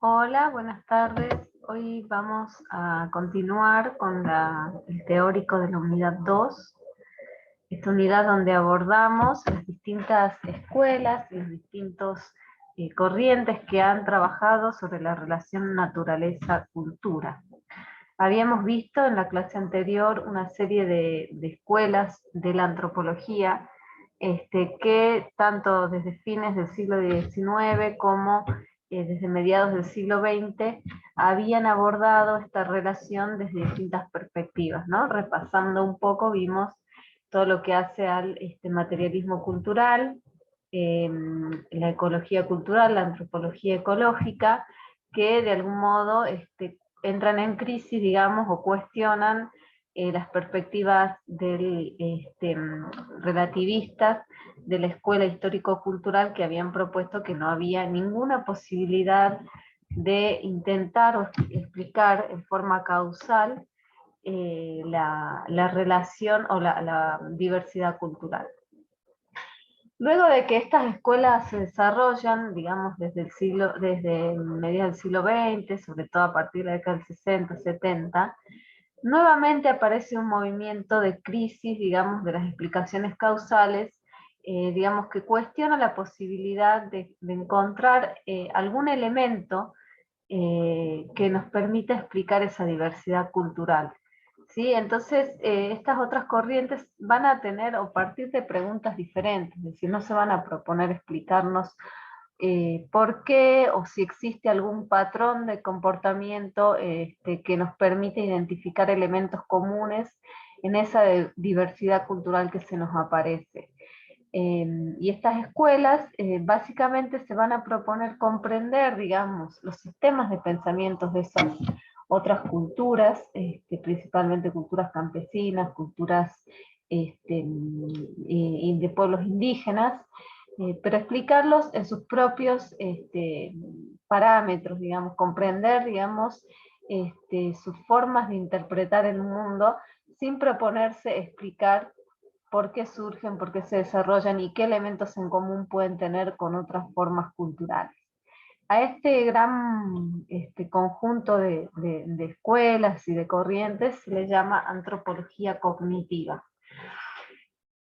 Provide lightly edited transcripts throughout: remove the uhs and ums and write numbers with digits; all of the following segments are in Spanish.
Hola, buenas tardes. Hoy vamos a continuar con el teórico de la unidad 2. Esta unidad donde abordamos las distintas escuelas, los distintos corrientes que han trabajado sobre la relación naturaleza-cultura. Habíamos visto en la clase anterior una serie de escuelas de la antropología que tanto desde fines del siglo XIX como desde mediados del siglo XX habían abordado esta relación desde distintas perspectivas, ¿no? Repasando un poco, vimos todo lo que hace al materialismo cultural, la ecología cultural, la antropología ecológica, que de algún modo entran en crisis, digamos, o cuestionan las perspectivas relativistas de la escuela histórico-cultural, que habían propuesto que no había ninguna posibilidad de intentar o explicar en forma causal la relación o la diversidad cultural. Luego de que estas escuelas se desarrollan, digamos, desde mediados del siglo XX, sobre todo a partir de la década del 60, 70, nuevamente aparece un movimiento de crisis, digamos, de las explicaciones causales, digamos, que cuestiona la posibilidad de encontrar algún elemento que nos permita explicar esa diversidad cultural. ¿Sí? Entonces, estas otras corrientes van a tener o partir de preguntas diferentes, es decir, no se van a proponer explicarnos por qué o si existe algún patrón de comportamiento que nos permite identificar elementos comunes en esa diversidad cultural que se nos aparece. Y estas escuelas básicamente se van a proponer comprender, digamos, los sistemas de pensamientos de esas otras culturas, principalmente culturas campesinas, culturas de pueblos indígenas, pero explicarlos en sus propios parámetros, digamos, comprender, digamos, sus formas de interpretar el mundo sin proponerse explicar por qué surgen, por qué se desarrollan y qué elementos en común pueden tener con otras formas culturales. A este gran conjunto de escuelas y de corrientes se le llama antropología cognitiva,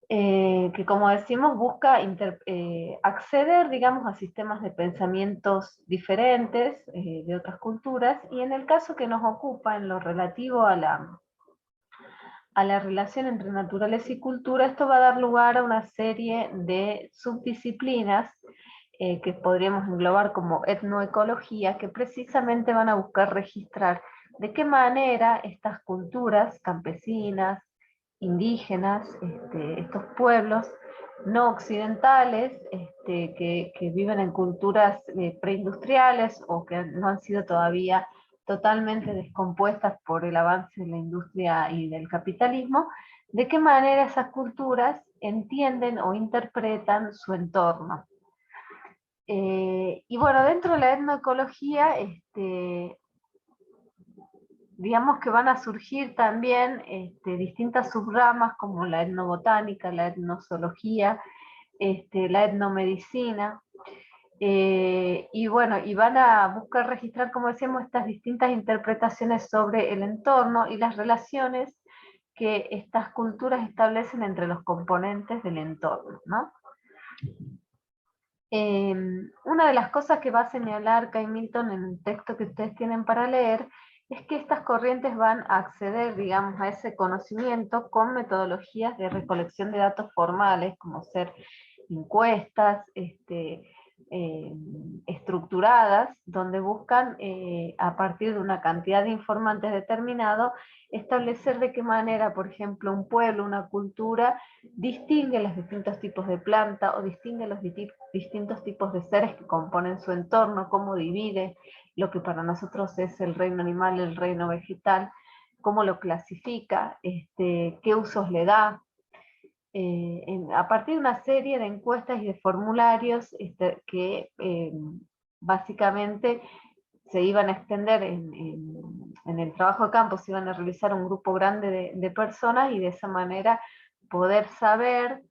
que como decimos busca acceder, digamos, a sistemas de pensamientos diferentes de otras culturas, y en el caso que nos ocupa en lo relativo a la relación entre naturaleza y cultura, esto va a dar lugar a una serie de subdisciplinas que podríamos englobar como etnoecología, que precisamente van a buscar registrar de qué manera estas culturas campesinas, indígenas, estos pueblos no occidentales, que viven en culturas preindustriales o que no han sido todavía totalmente descompuestas por el avance de la industria y del capitalismo, de qué manera esas culturas entienden o interpretan su entorno. Y bueno, dentro de la etnoecología, digamos que van a surgir también distintas subramas como la etnobotánica, la etnozoología, la etnomedicina, y bueno, y van a buscar registrar, como decíamos, estas distintas interpretaciones sobre el entorno y las relaciones que estas culturas establecen entre los componentes del entorno, ¿no? Una de las cosas que va a señalar Kay Milton en el texto que ustedes tienen para leer es que estas corrientes van a acceder, digamos, a ese conocimiento con metodologías de recolección de datos formales, como ser encuestas estructuradas, donde buscan, a partir de una cantidad de informantes determinado, establecer de qué manera, por ejemplo, un pueblo, una cultura, distingue los distintos tipos de planta o distingue los distintos tipos de seres que componen su entorno, cómo divide lo que para nosotros es el reino animal, el reino vegetal, cómo lo clasifica, qué usos le da, a partir de una serie de encuestas y de formularios que básicamente se iban a extender en el trabajo de campo, se iban a realizar un grupo grande de personas, y de esa manera poder saber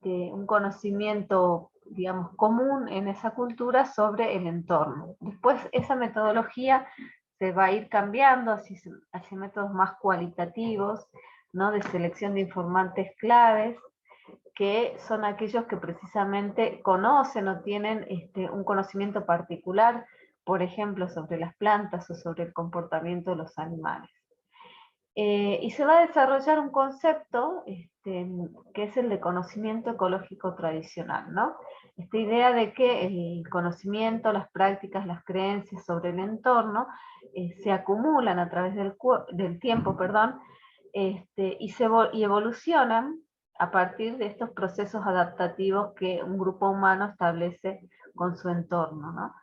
un conocimiento digamos, común en esa cultura sobre el entorno. Después esa metodología se va a ir cambiando hacia métodos más cualitativos, ¿no? De selección de informantes claves, que son aquellos que precisamente conocen o tienen un conocimiento particular, por ejemplo, sobre las plantas o sobre el comportamiento de los animales. Y se va a desarrollar un concepto que es el de conocimiento ecológico tradicional, ¿no? Esta idea de que el conocimiento, las prácticas, las creencias sobre el entorno se acumulan a través del tiempo, perdón, y evolucionan a partir de estos procesos adaptativos que un grupo humano establece con su entorno, ¿no?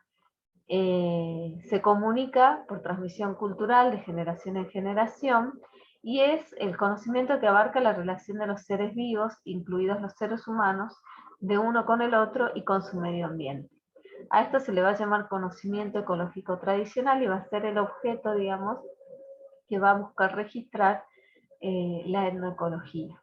Se comunica por transmisión cultural de generación en generación y es el conocimiento que abarca la relación de los seres vivos, incluidos los seres humanos, de uno con el otro y con su medio ambiente. A esto se le va a llamar conocimiento ecológico tradicional y va a ser el objeto, digamos, que va a buscar registrar la etnoecología.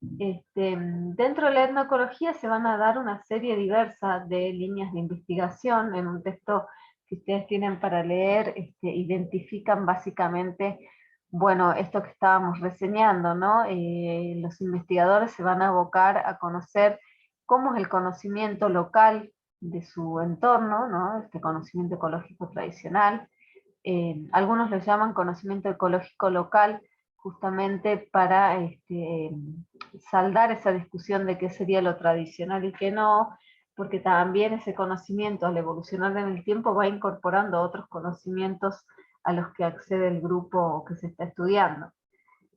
Dentro de la etnoecología se van a dar una serie diversa de líneas de investigación. En un texto que ustedes tienen para leer, identifican básicamente, bueno, esto que estábamos reseñando, ¿no? Los investigadores se van a abocar a conocer cómo es el conocimiento local de su entorno, ¿no? Este conocimiento ecológico tradicional. Algunos lo llaman conocimiento ecológico local, justamente para saldar esa discusión de qué sería lo tradicional y qué no, porque también ese conocimiento al evolucionar en el tiempo va incorporando otros conocimientos a los que accede el grupo que se está estudiando.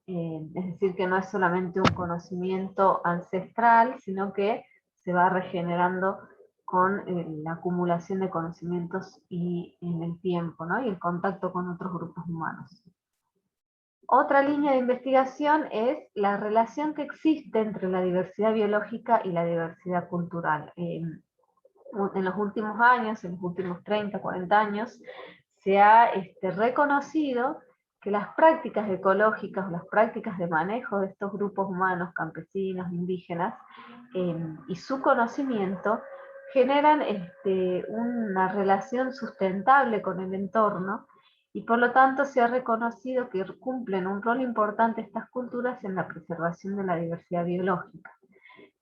Es decir, que no es solamente un conocimiento ancestral, sino que se va regenerando con la acumulación de conocimientos y en el tiempo, ¿no? Y el contacto con otros grupos humanos. Otra línea de investigación es la relación que existe entre la diversidad biológica y la diversidad cultural. En los últimos años, en los últimos 30, 40 años, se ha reconocido que las prácticas ecológicas o las prácticas de manejo de estos grupos humanos, campesinos, indígenas, y su conocimiento generan una relación sustentable con el entorno, y por lo tanto se ha reconocido que cumplen un rol importante estas culturas en la preservación de la diversidad biológica.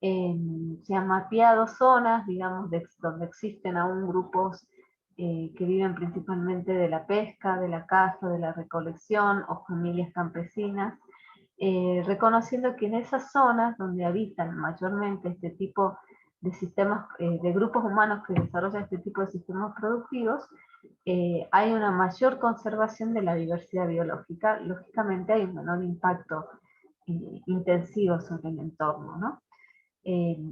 Se han mapeado zonas, digamos, donde existen aún grupos que viven principalmente de la pesca, de la caza, de la recolección o familias campesinas, reconociendo que en esas zonas donde habitan mayormente este tipo de sistemas, de grupos humanos que desarrollan este tipo de sistemas productivos, hay una mayor conservación de la diversidad biológica. Lógicamente hay un menor impacto intensivo sobre el entorno, ¿no?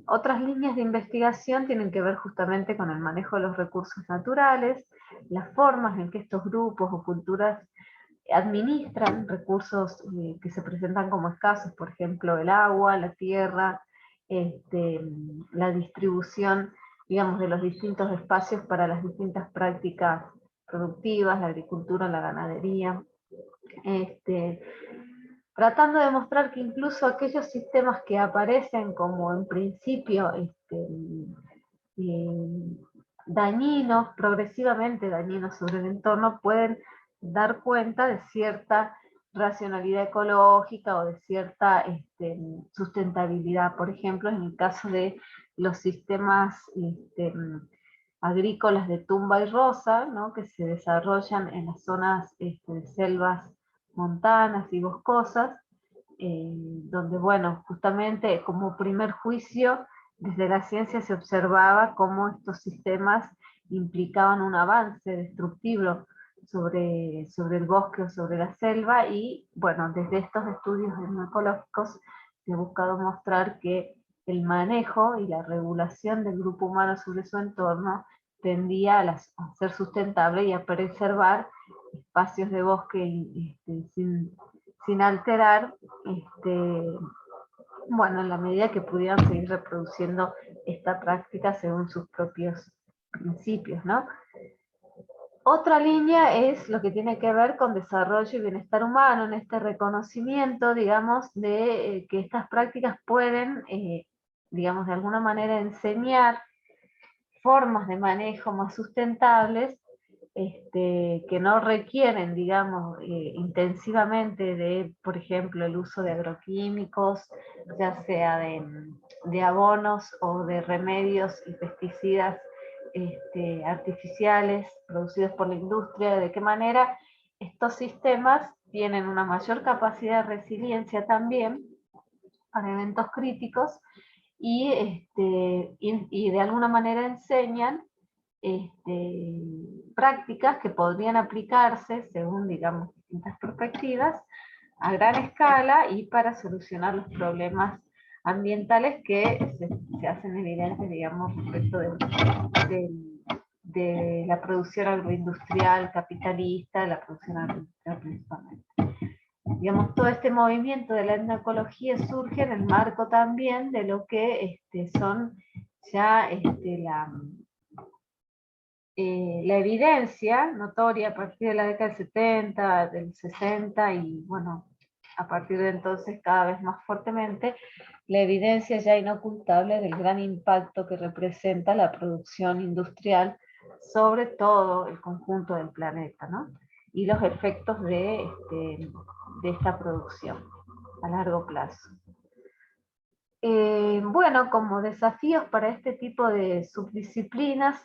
Otras líneas de investigación tienen que ver justamente con el manejo de los recursos naturales, las formas en que estos grupos o culturas administran recursos que se presentan como escasos, por ejemplo el agua, la tierra, la distribución, digamos, de los distintos espacios para las distintas prácticas productivas, la agricultura, la ganadería, tratando de mostrar que incluso aquellos sistemas que aparecen como en principio dañinos, progresivamente dañinos sobre el entorno, pueden dar cuenta de cierta racionalidad ecológica o de cierta sustentabilidad. Por ejemplo, en el caso de los sistemas agrícolas de tumba y rosa, ¿no? Que se desarrollan en las zonas de selvas montanas y boscosas, donde, bueno, justamente como primer juicio, desde la ciencia se observaba cómo estos sistemas implicaban un avance destructivo sobre el bosque o sobre la selva, y bueno, desde estos estudios etnoecológicos se ha buscado mostrar que el manejo y la regulación del grupo humano sobre su entorno tendía a ser sustentable y a preservar espacios de bosque sin alterar, bueno, en la medida que pudieran seguir reproduciendo esta práctica según sus propios principios, ¿no? Otra línea es lo que tiene que ver con desarrollo y bienestar humano, en este reconocimiento, digamos, de que estas prácticas pueden digamos, de alguna manera enseñar formas de manejo más sustentables, que no requieren, digamos, intensivamente de, por ejemplo, el uso de agroquímicos, ya sea de abonos o de remedios y pesticidas artificiales producidos por la industria, de qué manera estos sistemas tienen una mayor capacidad de resiliencia también para eventos críticos y de alguna manera enseñan prácticas que podrían aplicarse según, digamos, distintas perspectivas a gran escala y para solucionar los problemas ambientales que se hacen evidentes, digamos, respecto de la producción agroindustrial capitalista, de la producción agroindustrial principalmente. Digamos, todo este movimiento de la etnoecología surge en el marco también de lo que son ya la evidencia notoria a partir de la década del 70, del 60 y bueno, a partir de entonces cada vez más fuertemente, la evidencia ya inocultable del gran impacto que representa la producción industrial sobre todo el conjunto del planeta, ¿no? Y los efectos de esta producción a largo plazo. Bueno, como desafíos para este tipo de subdisciplinas,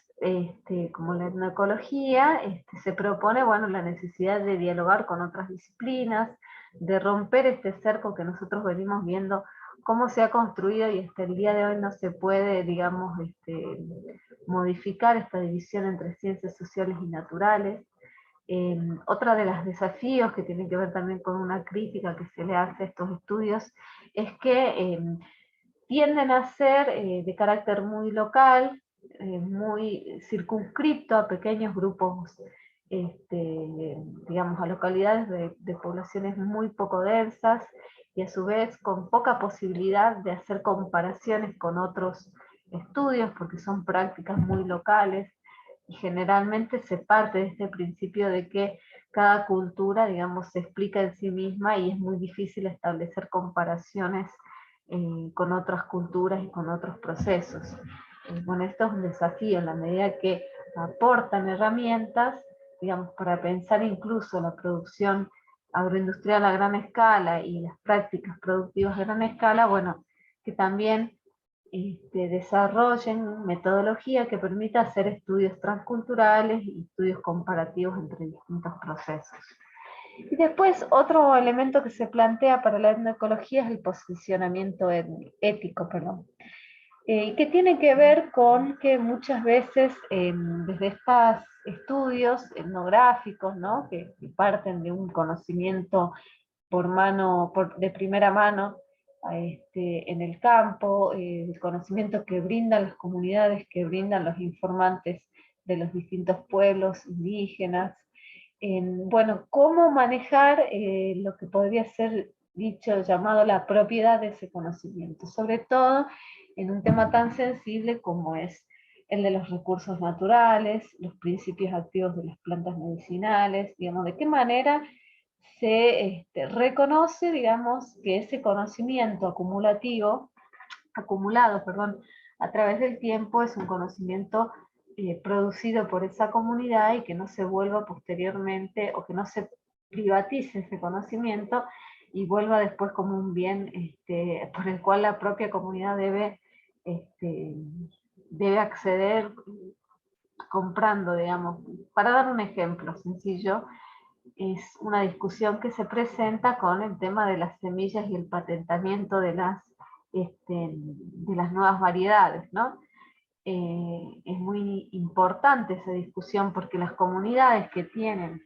como la etnoecología, se propone, bueno, la necesidad de dialogar con otras disciplinas, de romper este cerco que nosotros venimos viendo cómo se ha construido y hasta el día de hoy no se puede, digamos, modificar esta división entre ciencias sociales y naturales. Otra de los desafíos que tiene que ver también con una crítica que se le hace a estos estudios es que tienden a ser de carácter muy local, muy circunscripto a pequeños grupos, digamos, a localidades de poblaciones muy poco densas y a su vez con poca posibilidad de hacer comparaciones con otros estudios porque son prácticas muy locales y generalmente se parte de este principio de que cada cultura, digamos, se explica en sí misma y es muy difícil establecer comparaciones con otras culturas y con otros procesos. Bueno, esto es un desafío en la medida que aportan herramientas, digamos, para pensar incluso la producción agroindustrial a gran escala y las prácticas productivas a gran escala, bueno, que también desarrollen metodología que permita hacer estudios transculturales y estudios comparativos entre distintos procesos. Y después otro elemento que se plantea para la etnoecología es el posicionamiento ético, que tiene que ver con que muchas veces desde estos estudios etnográficos, ¿no? que parten de un conocimiento de primera mano en el campo, el conocimiento que brindan las comunidades, que brindan los informantes de los distintos pueblos indígenas, bueno, cómo manejar lo que podría ser dicho, llamado la propiedad de ese conocimiento, sobre todo en un tema tan sensible como es el de los recursos naturales, los principios activos de las plantas medicinales, digamos, de qué manera se reconoce, digamos, que ese conocimiento acumulado, a través del tiempo es un conocimiento producido por esa comunidad y que no se vuelva posteriormente o que no se privatice ese conocimiento y vuelva después como un bien por el cual la propia comunidad debe acceder comprando, digamos. Para dar un ejemplo sencillo, es una discusión que se presenta con el tema de las semillas y el patentamiento de las nuevas variedades, ¿no? Es muy importante esa discusión porque las comunidades que tienen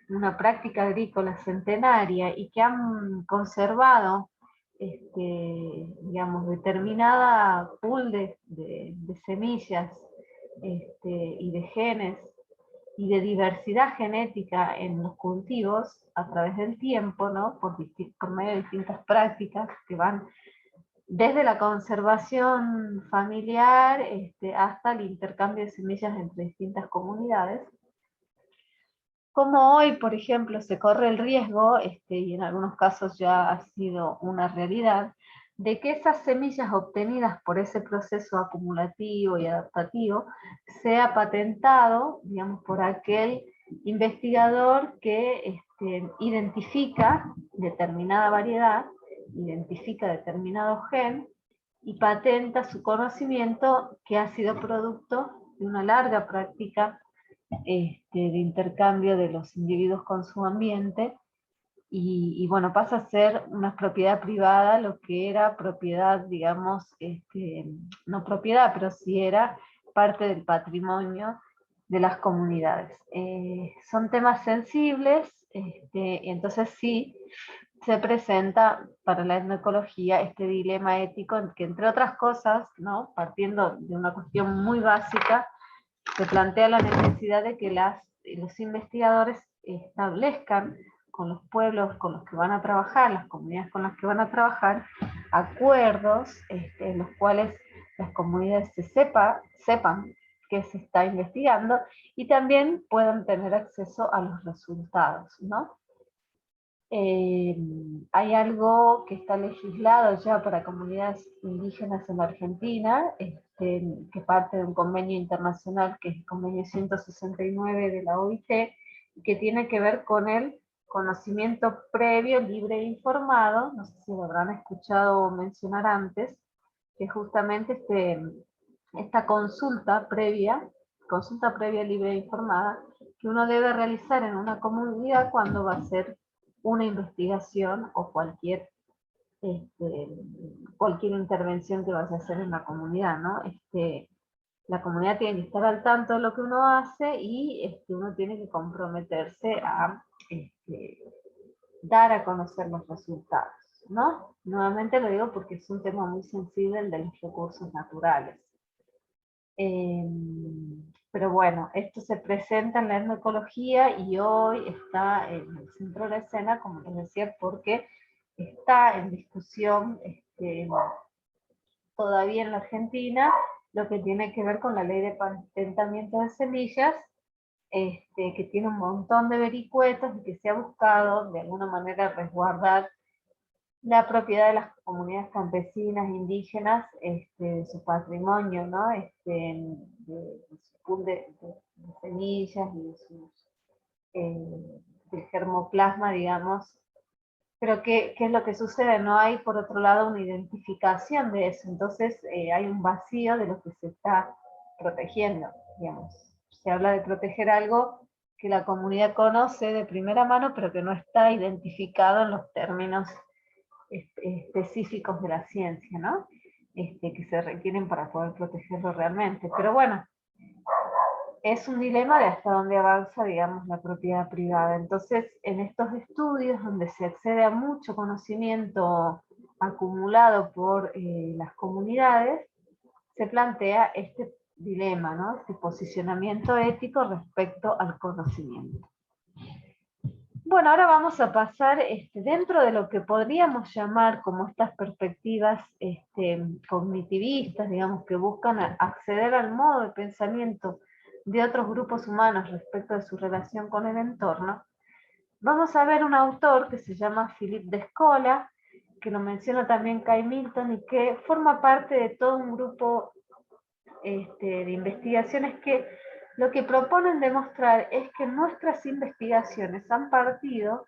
una práctica agrícola centenaria y que han conservado, digamos, determinada pool de semillas y de genes y de diversidad genética en los cultivos a través del tiempo, ¿no? por medio de distintas prácticas que van desde la conservación familiar hasta el intercambio de semillas entre distintas comunidades. Como hoy, por ejemplo, se corre el riesgo, y en algunos casos ya ha sido una realidad, de que esas semillas obtenidas por ese proceso acumulativo y adaptativo sea patentado, digamos, por aquel investigador que identifica determinada variedad, identifica determinado gen y patenta su conocimiento que ha sido producto de una larga práctica de intercambio de los individuos con su ambiente y bueno, pasa a ser una propiedad privada, lo que era propiedad, digamos, no propiedad, pero sí era parte del patrimonio de las comunidades. Son temas sensibles, entonces sí se presenta para la etnoecología este dilema ético en que, entre otras cosas, ¿no? Partiendo de una cuestión muy básica, se plantea la necesidad de que los investigadores establezcan con los pueblos con los que van a trabajar, las comunidades con las que van a trabajar, acuerdos en los cuales las comunidades sepan qué se está investigando y también puedan tener acceso a los resultados, ¿no? Hay algo que está legislado ya para comunidades indígenas en la Argentina, que parte de un convenio internacional que es el convenio 169 de la OIT, que tiene que ver con el conocimiento previo, libre e informado, no sé si lo habrán escuchado mencionar antes, que justamente esta consulta previa, libre e informada, que uno debe realizar en una comunidad cuando va a hacer una investigación o cualquier intervención que vaya a hacer en la comunidad, ¿no? La comunidad tiene que estar al tanto de lo que uno hace y uno tiene que comprometerse a dar a conocer los resultados, ¿no? Nuevamente lo digo porque es un tema muy sensible el de los recursos naturales. Pero bueno, esto se presenta en la etnoecología y hoy está en el centro de la escena, como les decía, porque está en discusión todavía en la Argentina lo que tiene que ver con la ley de patentamiento de semillas, que tiene un montón de vericuetos y que se ha buscado de alguna manera resguardar la propiedad de las comunidades campesinas, indígenas, de su patrimonio, ¿no? De su pool de semillas y de del germoplasma, digamos. Pero ¿qué es lo que sucede? No hay, por otro lado, una identificación de eso. Entonces hay un vacío de lo que se está protegiendo, digamos. Se habla de proteger algo que la comunidad conoce de primera mano, pero que no está identificado en los términos específicos de la ciencia, ¿no? Que se requieren para poder protegerlo realmente. Pero bueno, es un dilema de hasta dónde avanza, digamos, la propiedad privada. Entonces, en estos estudios donde se accede a mucho conocimiento acumulado por las comunidades, se plantea este dilema, ¿no? Este posicionamiento ético respecto al conocimiento. Bueno, ahora vamos a pasar dentro de lo que podríamos llamar como estas perspectivas cognitivistas, digamos, que buscan acceder al modo de pensamiento de otros grupos humanos respecto de su relación con el entorno. Vamos a ver un autor que se llama Philippe Descola, que lo menciona también Kai Milton y que forma parte de todo un grupo de investigaciones que lo que proponen demostrar es que nuestras investigaciones han partido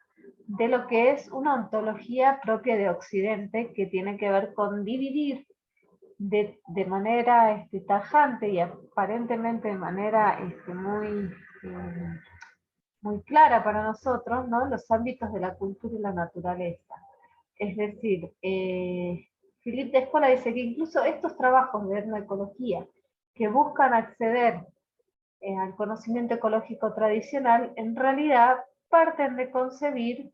de lo que es una ontología propia de Occidente, que tiene que ver con dividir de manera tajante y aparentemente de manera muy clara para nosotros, ¿no? Los ámbitos de la cultura y la naturaleza. Es decir, Philippe Descola dice que incluso estos trabajos de etnoecología que buscan acceder al conocimiento ecológico tradicional, en realidad parten de concebir,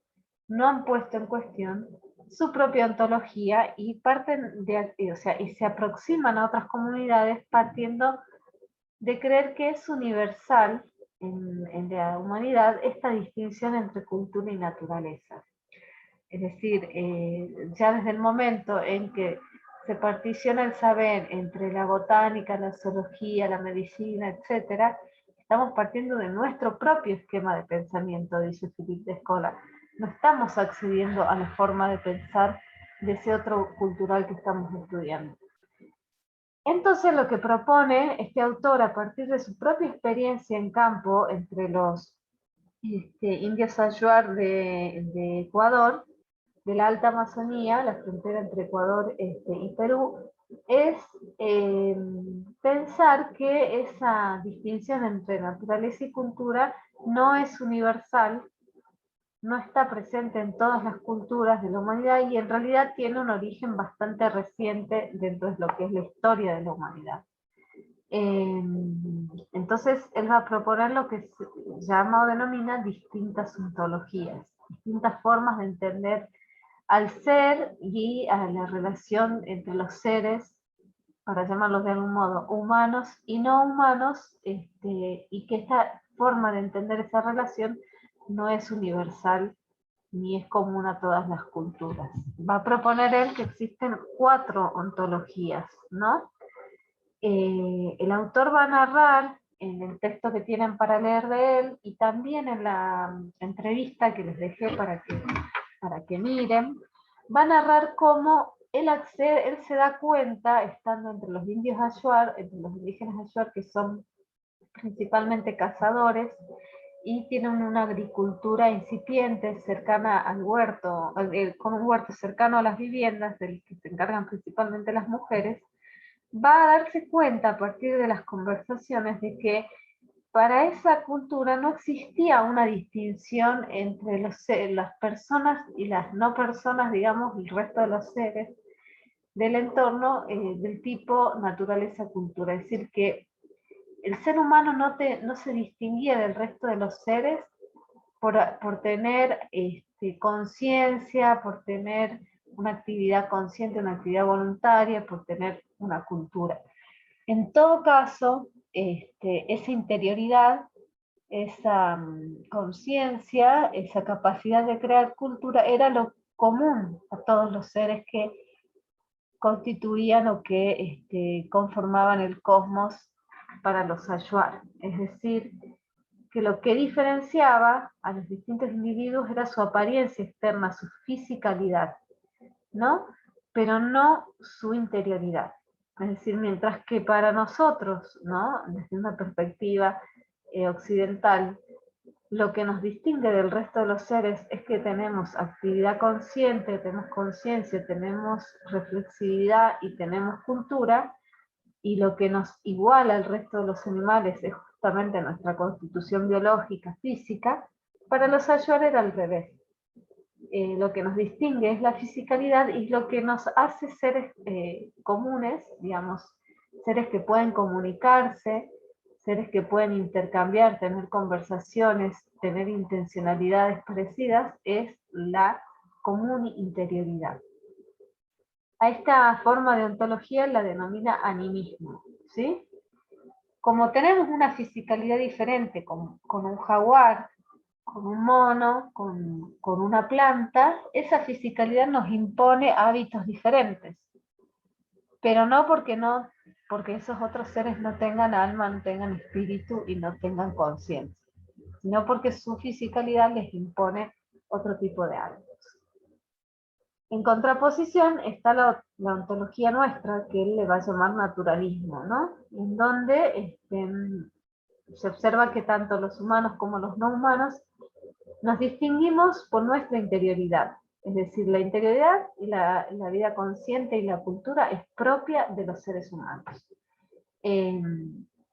no han puesto en cuestión su propia ontología y parten y se aproximan a otras comunidades partiendo de creer que es universal en la humanidad esta distinción entre cultura y naturaleza. Es decir, ya desde el momento en que se particiona el saber entre la botánica, la zoología, la medicina, etc., estamos partiendo de nuestro propio esquema de pensamiento, dice Philippe Descola. No estamos accediendo a la forma de pensar de ese otro cultural que estamos estudiando. Entonces lo que propone este autor a partir de su propia experiencia en campo entre los indios Ayllur de Ecuador, de la Alta Amazonía, la frontera entre Ecuador y Perú, es pensar que esa distinción entre naturaleza y cultura no es universal, no está presente en todas las culturas de la humanidad y en realidad tiene un origen bastante reciente dentro de lo que es la historia de la humanidad. Entonces él va a proponer lo que se llama o denomina distintas ontologías, distintas formas de entender al ser y a la relación entre los seres, para llamarlos de algún modo, humanos y no humanos, y que esta forma de entender esa relación no es universal ni es común a todas las culturas. Va a proponer él que existen 4 ontologías, ¿no? El autor va a narrar en el texto que tienen para leer de él y también en la entrevista que les dejé para que miren, va a narrar cómo él se da cuenta, estando entre los indios Ayllur, entre los indígenas Ayllur, que son principalmente cazadores, y tienen una agricultura incipiente cercana al huerto, con un huerto cercano a las viviendas, del que se encargan principalmente las mujeres, va a darse cuenta a partir de las conversaciones de que para esa cultura no existía una distinción entre las personas y las no personas, digamos, el resto de los seres del entorno del tipo naturaleza-cultura. Es decir, que el ser humano no se distinguía del resto de los seres por tener conciencia, por tener una actividad consciente, una actividad voluntaria, por tener una cultura. En todo caso, esa interioridad, esa conciencia, esa capacidad de crear cultura era lo común a todos los seres que constituían o que conformaban el cosmos para los Ayllur. Es decir, que lo que diferenciaba a los distintos individuos era su apariencia externa, su fisicalidad, ¿no? Pero no su interioridad. Es decir, mientras que para nosotros, ¿no? Desde una perspectiva occidental, lo que nos distingue del resto de los seres es que tenemos actividad consciente, tenemos conciencia, tenemos reflexividad y tenemos cultura, y lo que nos iguala al resto de los animales es justamente nuestra constitución biológica, física. Para los Ayllur era al revés. Lo que nos distingue es la fisicalidad y lo que nos hace seres comunes, digamos, seres que pueden comunicarse, seres que pueden intercambiar, tener conversaciones, tener intencionalidades parecidas, es la común interioridad. A esta forma de ontología la denomina animismo, ¿sí? Como tenemos una fisicalidad diferente con un jaguar, con un mono, con una planta, esa fisicalidad nos impone hábitos diferentes. Pero no porque esos otros seres no tengan alma, no tengan espíritu y no tengan conciencia, sino porque su fisicalidad les impone otro tipo de hábitos. En contraposición está la ontología nuestra, que él le va a llamar naturalismo, ¿no? En donde se observa que tanto los humanos como los no humanos nos distinguimos por nuestra interioridad. Es decir, la interioridad y la vida consciente y la cultura es propia de los seres humanos.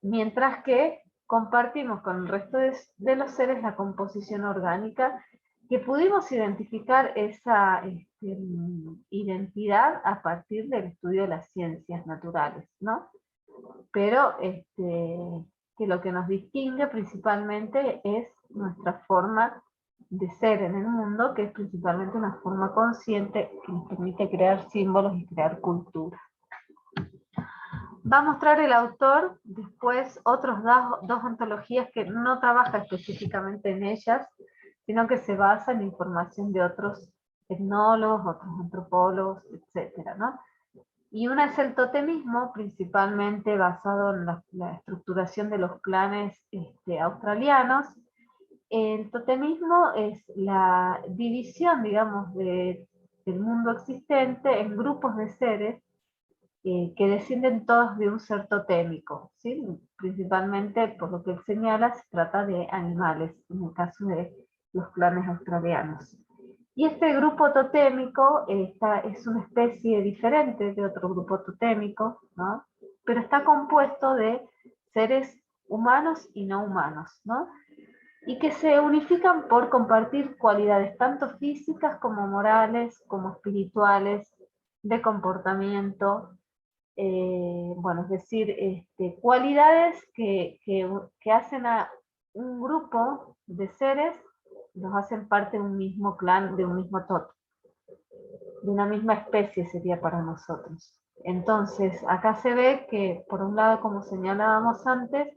Mientras que compartimos con el resto de los seres la composición orgánica, que pudimos identificar esa identidad a partir del estudio de las ciencias naturales, ¿no? Pero que lo que nos distingue principalmente es nuestra forma de ser en el mundo, que es principalmente una forma consciente que nos permite crear símbolos y crear cultura. Va a mostrar el autor después otros dos ontologías que no trabaja específicamente en ellas, sino que se basa en información de otros etnólogos, otros antropólogos, etc., ¿no? Y una es el totemismo, principalmente basado en la estructuración de los clanes australianos. El totemismo es la división, digamos, de el mundo existente en grupos de seres que descienden todos de un ser totémico, ¿sí? Principalmente, por lo que él señala, se trata de animales, en el caso de los clanes australianos. Y este grupo totémico es una especie diferente de otro grupo totémico, ¿no? Pero está compuesto de seres humanos y no humanos, ¿no? Y que se unifican por compartir cualidades tanto físicas como morales, como espirituales, de comportamiento, bueno, es decir, cualidades que hacen a un grupo de seres, los hacen parte de un mismo clan, de un mismo tot, de una misma especie sería para nosotros. Entonces, acá se ve que, por un lado, como señalábamos antes,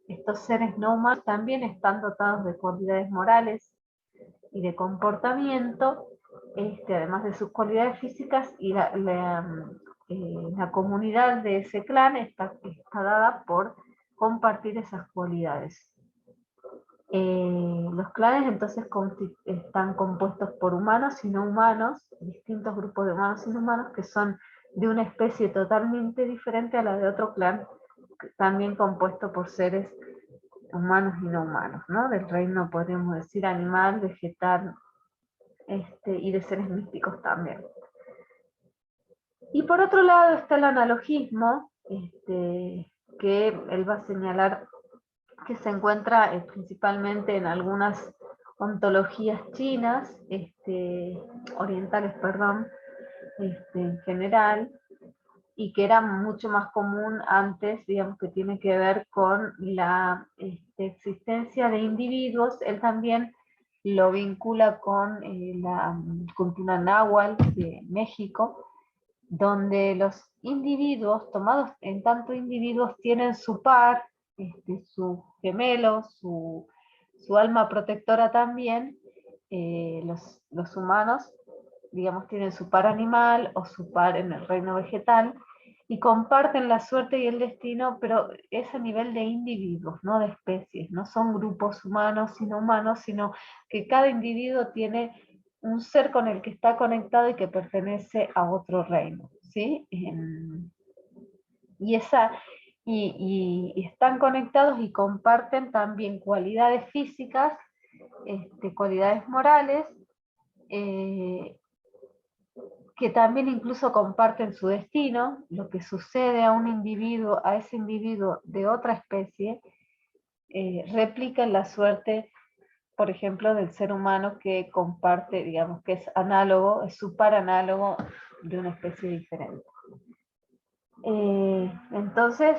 estos seres no humanos también están dotados de cualidades morales y de comportamiento, además de sus cualidades físicas, y la comunidad de ese clan está dada por compartir esas cualidades. Los clanes entonces están compuestos por humanos y no humanos, distintos grupos de humanos y no humanos que son de una especie totalmente diferente a la de otro clan, también compuesto por seres humanos y no humanos, ¿no? Del reino, podríamos decir, animal, vegetal, y de seres místicos también. Y por otro lado está el analogismo, que él va a señalar que se encuentra principalmente en algunas ontologías chinas, orientales, perdón, en general, y que era mucho más común antes, digamos, que tiene que ver con la existencia de individuos. Él también lo vincula con la cultura náhuatl de México, donde los individuos, tomados en tanto individuos, tienen su par, su gemelo, su alma protectora también. Los humanos, digamos, tienen su par animal o su par en el reino vegetal, y comparten la suerte y el destino, pero es a nivel de individuos, no de especies. No son grupos humanos sino humanos, sino que cada individuo tiene un ser con el que está conectado y que pertenece a otro reino, ¿sí? Y están conectados y comparten también cualidades físicas, cualidades morales, que también incluso comparten su destino. Lo que sucede a un individuo, a ese individuo de otra especie, replica en la suerte, por ejemplo, del ser humano que comparte, digamos, que es análogo, es su par análogo de una especie diferente. Entonces,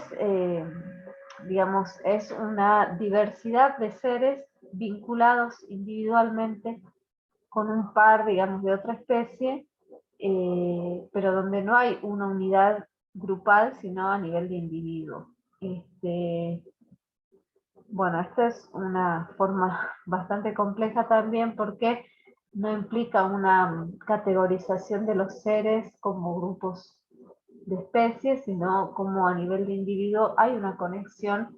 digamos, es una diversidad de seres vinculados individualmente con un par, digamos, de otra especie, pero donde no hay una unidad grupal, sino a nivel de individuo. Bueno, esta es una forma bastante compleja también, porque no implica una categorización de los seres como grupos de especies, sino como a nivel de individuo hay una conexión.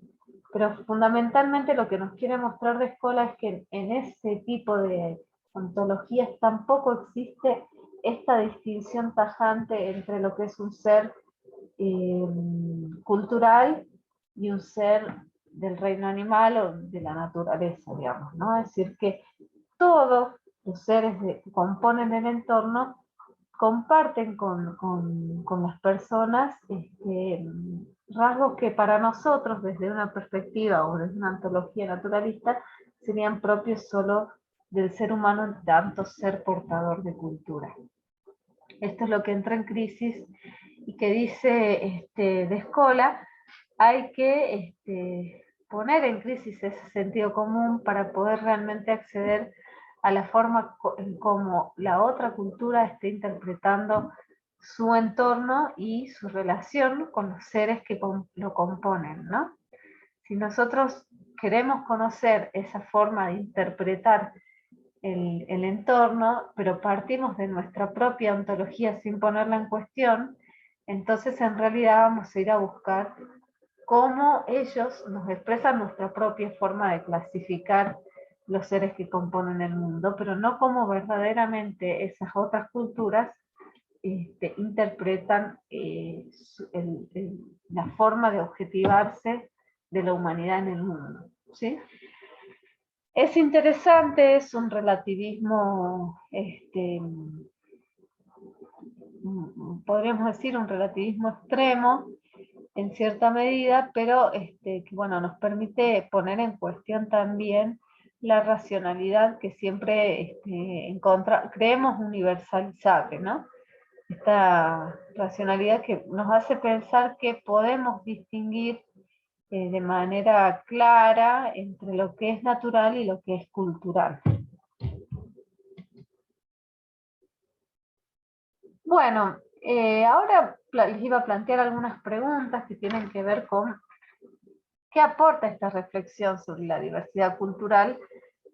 Pero fundamentalmente lo que nos quiere mostrar de Escola es que en ese tipo de ontologías tampoco existe esta distinción tajante entre lo que es un ser cultural y un ser del reino animal o de la naturaleza, digamos, ¿no? Es decir, que todos los seres que componen el entorno comparten con las personas rasgos que para nosotros, desde una perspectiva o desde una ontología naturalista, serían propios solo del ser humano, en tanto ser portador de cultura. Esto es lo que entra en crisis y que dice de Escola, hay que poner en crisis ese sentido común para poder realmente acceder a la forma en cómo la otra cultura está interpretando su entorno y su relación con los seres que lo componen, ¿no? Si nosotros queremos conocer esa forma de interpretar el entorno, pero partimos de nuestra propia ontología sin ponerla en cuestión, entonces en realidad vamos a ir a buscar cómo ellos nos expresan nuestra propia forma de clasificar los seres que componen el mundo, pero no como verdaderamente esas otras culturas interpretan la forma de objetivarse de la humanidad en el mundo, ¿sí? Es interesante, es un relativismo, podríamos decir un relativismo extremo, en cierta medida, pero que bueno, nos permite poner en cuestión también la racionalidad que siempre creemos universalizable, ¿no? Esta racionalidad que nos hace pensar que podemos distinguir de manera clara entre lo que es natural y lo que es cultural. Bueno, ahora les iba a plantear algunas preguntas que tienen que ver con qué aporta esta reflexión sobre la diversidad cultural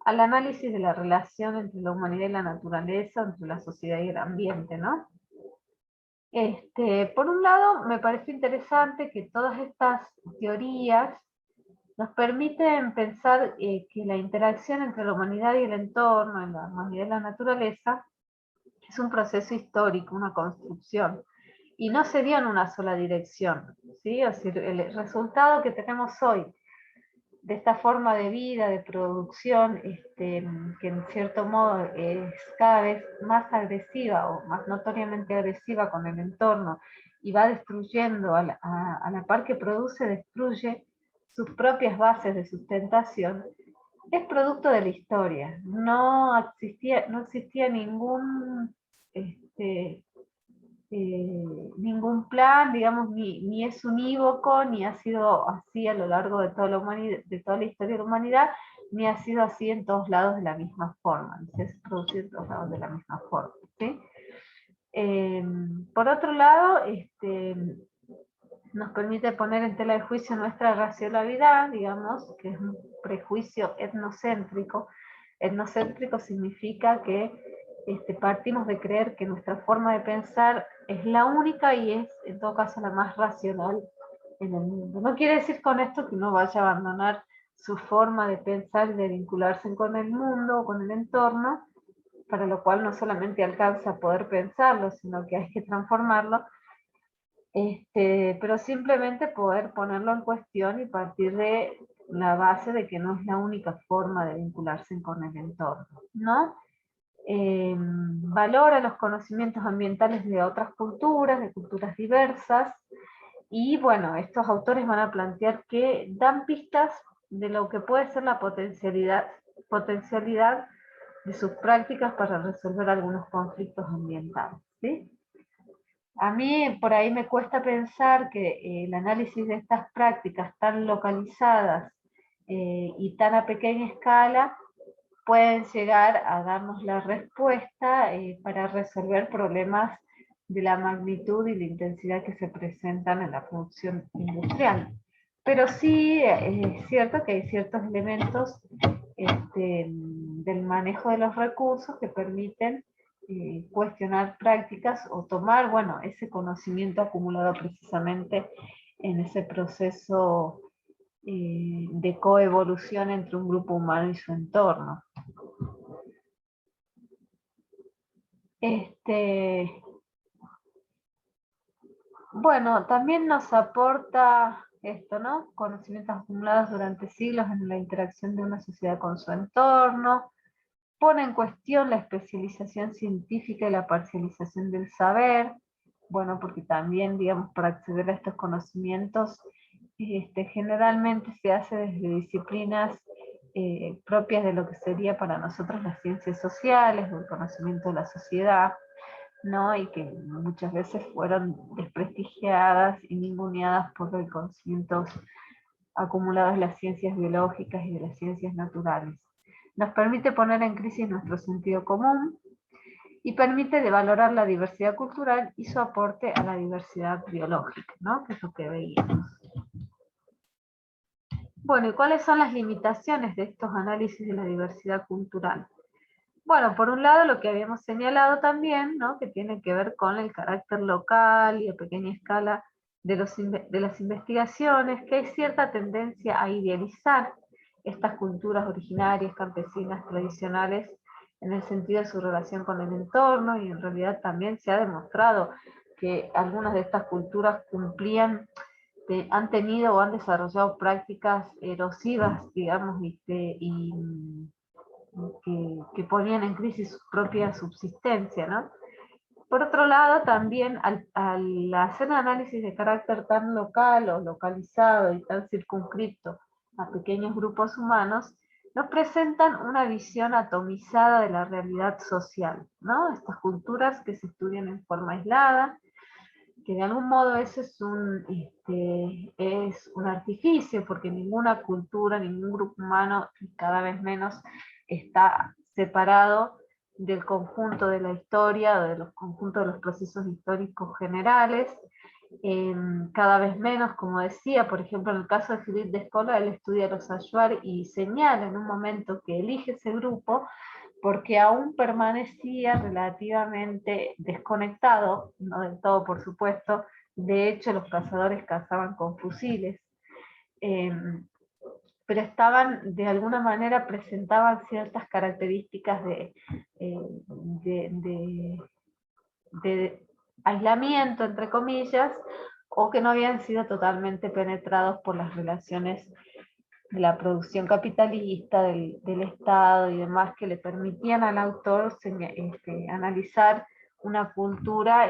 al análisis de la relación entre la humanidad y la naturaleza, entre la sociedad y el ambiente, ¿no? Por un lado, me parece interesante que todas estas teorías nos permiten pensar que la interacción entre la humanidad y el entorno, en la humanidad y la naturaleza, es un proceso histórico, una construcción, y no se dio en una sola dirección, ¿sí? Es decir, el resultado que tenemos hoy de esta forma de vida, de producción, que en cierto modo es cada vez más agresiva o más notoriamente agresiva con el entorno y va destruyendo a la par que produce, destruye sus propias bases de sustentación, es producto de la historia. No existía ningún plan, digamos, ni es unívoco, ni ha sido así a lo largo de toda de toda la historia de la humanidad, ni ha sido así en todos lados de la misma forma, ni se ha producido en todos lados de la misma forma, ¿sí? Por otro lado, nos permite poner en tela de juicio nuestra racionalidad, digamos, que es un prejuicio etnocéntrico. Etnocéntrico significa que partimos de creer que nuestra forma de pensar es la única y es, en todo caso, la más racional en el mundo. No quiere decir con esto que uno vaya a abandonar su forma de pensar y de vincularse con el mundo o con el entorno, para lo cual no solamente alcanza a poder pensarlo, sino que hay que transformarlo, pero simplemente poder ponerlo en cuestión y partir de la base de que no es la única forma de vincularse con el entorno, ¿no? Valora los conocimientos ambientales de otras culturas, de culturas diversas, y bueno, estos autores van a plantear que dan pistas de lo que puede ser la potencialidad de sus prácticas para resolver algunos conflictos ambientales, ¿sí? A mí por ahí me cuesta pensar que el análisis de estas prácticas tan localizadas y tan a pequeña escala pueden llegar a darnos la respuesta para resolver problemas de la magnitud y la intensidad que se presentan en la producción industrial. Pero sí es cierto que hay ciertos elementos del manejo de los recursos que permiten cuestionar prácticas o tomar, bueno, ese conocimiento acumulado precisamente en ese proceso de coevolución entre un grupo humano y su entorno. Bueno, también nos aporta esto, ¿no? Conocimientos acumulados durante siglos en la interacción de una sociedad con su entorno, pone en cuestión la especialización científica y la parcialización del saber, bueno, porque también, digamos, para acceder a estos conocimientos, generalmente se hace desde disciplinas propias de lo que sería para nosotros las ciencias sociales, del conocimiento de la sociedad, ¿no? Y que muchas veces fueron desprestigiadas y ninguneadas por los conocimientos acumulados de las ciencias biológicas y de las ciencias naturales. Nos permite poner en crisis nuestro sentido común y permite de valorar la diversidad cultural y su aporte a la diversidad biológica, ¿no? Que es lo que veíamos. Bueno, ¿y cuáles son las limitaciones de estos análisis de la diversidad cultural? Bueno, por un lado lo que habíamos señalado también, ¿no? Que tiene que ver con el carácter local y a pequeña escala de las investigaciones, que hay cierta tendencia a idealizar estas culturas originarias, campesinas, tradicionales, en el sentido de su relación con el entorno, y en realidad también se ha demostrado que algunas de estas culturas cumplían, han tenido o han desarrollado prácticas erosivas, digamos, que ponían en crisis su propia subsistencia, ¿no? Por otro lado, también al hacer un análisis de carácter tan local o localizado y tan circunscripto a pequeños grupos humanos, nos presentan una visión atomizada de la realidad social, ¿no? Estas culturas que se estudian en forma aislada, que de algún modo ese es un artificio, porque ninguna cultura, ningún grupo humano, y cada vez menos, está separado del conjunto de la historia, o de los conjuntos de los procesos históricos generales. Cada vez menos, como decía, por ejemplo, en el caso de Philippe Descola, él estudia los Ajuar y señala en un momento que elige ese grupo porque aún permanecía relativamente desconectado, no del todo por supuesto. De hecho los cazadores cazaban con fusiles, eh, pero estaban, de alguna manera presentaban ciertas características de aislamiento, entre comillas, o que no habían sido totalmente penetrados por las relaciones de la producción capitalista, del Estado y demás, que le permitían al autor analizar una cultura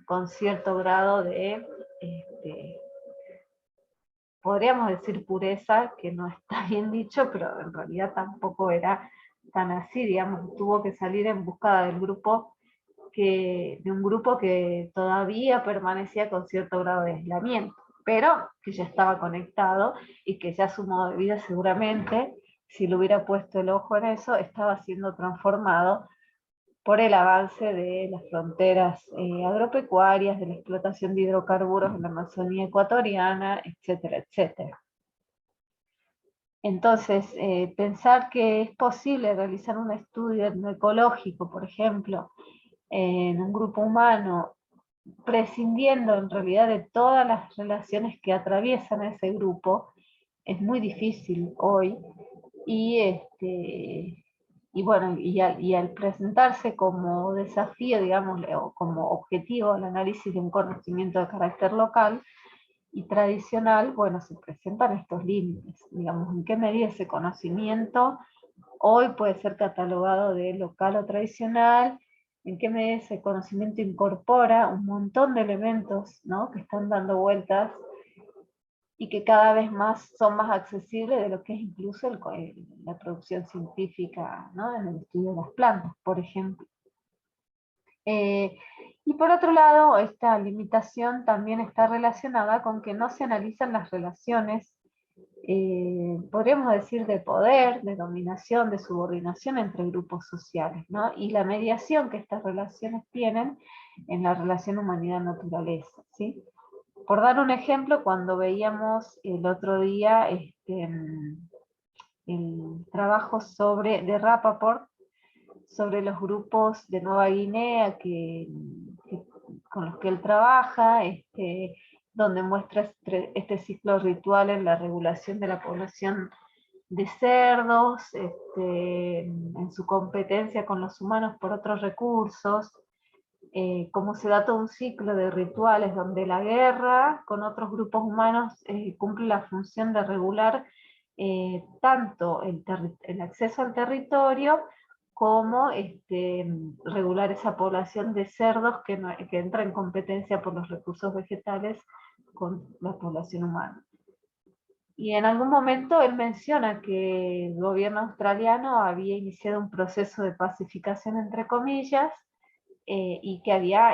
con cierto grado de, podríamos decir pureza, que no está bien dicho, pero en realidad tampoco era tan así, digamos, tuvo que salir en busca del grupo, de un grupo que todavía permanecía con cierto grado de aislamiento, pero que ya estaba conectado y que ya su modo de vida seguramente, si le hubiera puesto el ojo en eso, estaba siendo transformado por el avance de las fronteras agropecuarias, de la explotación de hidrocarburos en la Amazonía ecuatoriana, etcétera, etcétera. Entonces, pensar que es posible realizar un estudio etnoecológico, por ejemplo, en un grupo humano, prescindiendo en realidad de todas las relaciones que atraviesan a ese grupo, es muy difícil hoy. Y bueno, al presentarse como desafío, digamos, o como objetivo el análisis de un conocimiento de carácter local y tradicional, bueno, se presentan estos límites, digamos, en qué medida ese conocimiento hoy puede ser catalogado de local o tradicional, en qué medida ese conocimiento incorpora un montón de elementos, ¿no?, que están dando vueltas y que cada vez más son más accesibles de lo que es incluso la producción científica, ¿no?, en el estudio de las plantas, por ejemplo. Y por otro lado, esta limitación también está relacionada con que no se analizan las relaciones, podríamos decir, de poder, de dominación, de subordinación entre grupos sociales, ¿no?, y la mediación que estas relaciones tienen en la relación humanidad-naturaleza, ¿sí? Por dar un ejemplo, cuando veíamos el otro día el trabajo de Rappaport sobre los grupos de Nueva Guinea con los que él trabaja, donde muestra este ciclo ritual en la regulación de la población de cerdos, en su competencia con los humanos por otros recursos, cómo se da todo un ciclo de rituales donde la guerra con otros grupos humanos cumple la función de regular tanto el acceso al territorio, como regular esa población de cerdos que entra en competencia por los recursos vegetales con la población humana. Y en algún momento él menciona que el gobierno australiano había iniciado un proceso de pacificación, entre comillas, y que había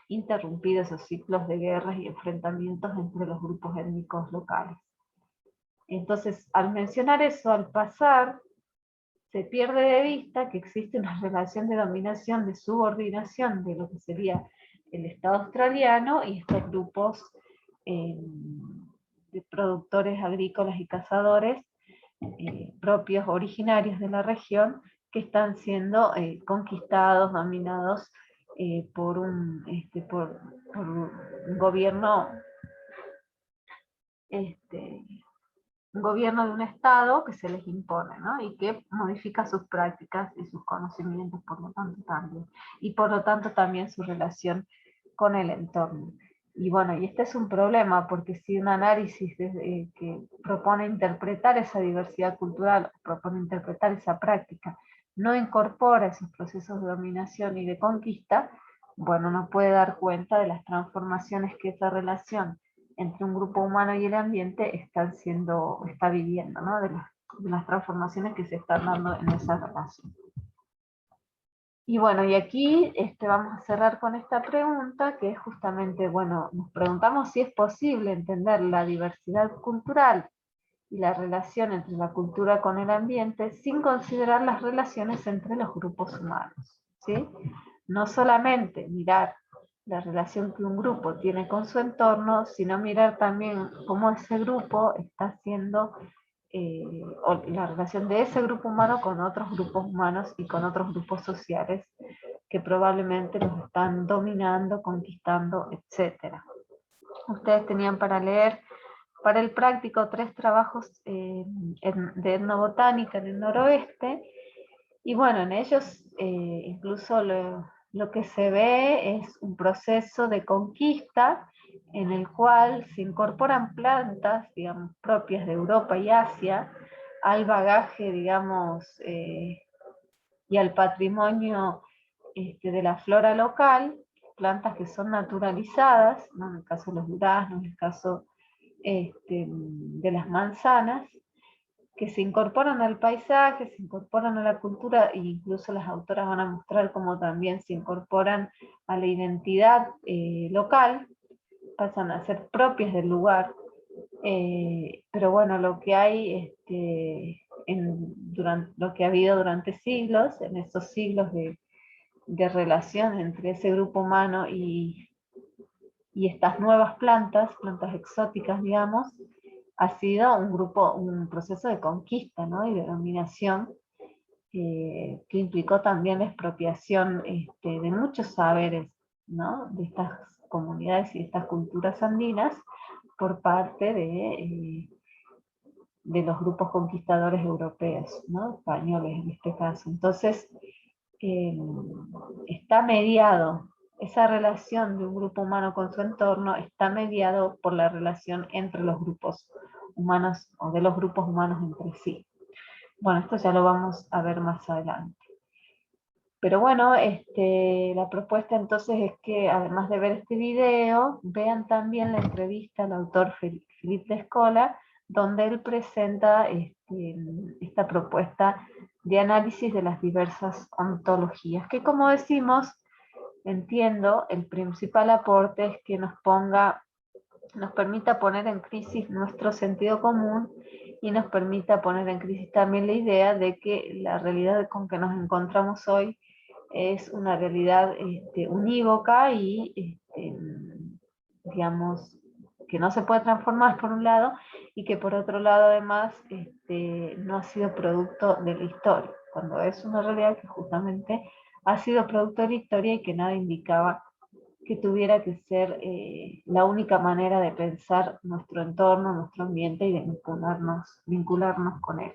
interrumpido esos ciclos de guerras y enfrentamientos entre los grupos étnicos locales. Entonces, al mencionar eso, al pasar, se pierde de vista que existe una relación de dominación, de subordinación de lo que sería el Estado australiano y estos grupos de productores agrícolas y cazadores propios, originarios de la región, que están siendo conquistados, dominados por un gobierno un gobierno de un Estado que se les impone, ¿no? Y que modifica sus prácticas y sus conocimientos, por lo tanto también. Y por lo tanto también su relación con el entorno. Y bueno, y este es un problema, porque si un análisis que propone interpretar esa diversidad cultural, propone interpretar esa práctica, no incorpora esos procesos de dominación y de conquista, bueno, no puede dar cuenta de las transformaciones que esa relación entre un grupo humano y el ambiente está viviendo, ¿no? De las transformaciones que se están dando en esa relación. Y bueno, y aquí vamos a cerrar con esta pregunta, que es justamente, bueno, nos preguntamos si es posible entender la diversidad cultural y la relación entre la cultura con el ambiente sin considerar las relaciones entre los grupos humanos, ¿sí? No solamente mirar la relación que un grupo tiene con su entorno, sino mirar también cómo ese grupo está haciendo o la relación de ese grupo humano con otros grupos humanos y con otros grupos sociales que probablemente los están dominando, conquistando, etc. Ustedes tenían para leer para el práctico 3 trabajos de etnobotánica en el noroeste, y bueno, en ellos incluso lo que se ve es un proceso de conquista en el cual se incorporan plantas, digamos, propias de Europa y Asia al bagaje, digamos, y al patrimonio de la flora local, plantas que son naturalizadas, ¿no? En el caso de los duraznos, en el caso de las manzanas, que se incorporan al paisaje, se incorporan a la cultura, e incluso las autoras van a mostrar cómo también se incorporan a la identidad local, pasan a ser propias del lugar. Pero bueno, lo que hay, lo que ha habido durante siglos, en esos siglos de relación entre ese grupo humano y estas nuevas plantas exóticas, digamos, ha sido un proceso de conquista, ¿no? Y de dominación, que implicó también la expropiación de muchos saberes, ¿no? De estas comunidades y de estas culturas andinas por parte de los grupos conquistadores europeos, ¿no? Españoles en este caso. Entonces, está mediado, esa relación de un grupo humano con su entorno está mediado por la relación entre los grupos humanos o de los grupos humanos entre sí. Bueno, esto ya lo vamos a ver más adelante. Pero bueno, la propuesta entonces es que además de ver este video, vean también la entrevista al autor Philippe Descola, donde él presenta esta propuesta de análisis de las diversas ontologías, que como decimos, entiendo, el principal aporte es que nos permita poner en crisis nuestro sentido común y nos permita poner en crisis también la idea de que la realidad con que nos encontramos hoy es una realidad unívoca y, digamos, que no se puede transformar por un lado, y que por otro lado además no ha sido producto de la historia, cuando es una realidad que justamente ha sido producto de la historia y que nada indicaba que tuviera que ser la única manera de pensar nuestro entorno, nuestro ambiente y de vincularnos con él.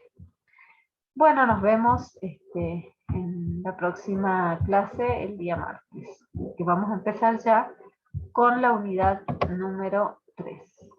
Bueno, nos vemos en la próxima clase el día martes, que vamos a empezar ya con la unidad número 3.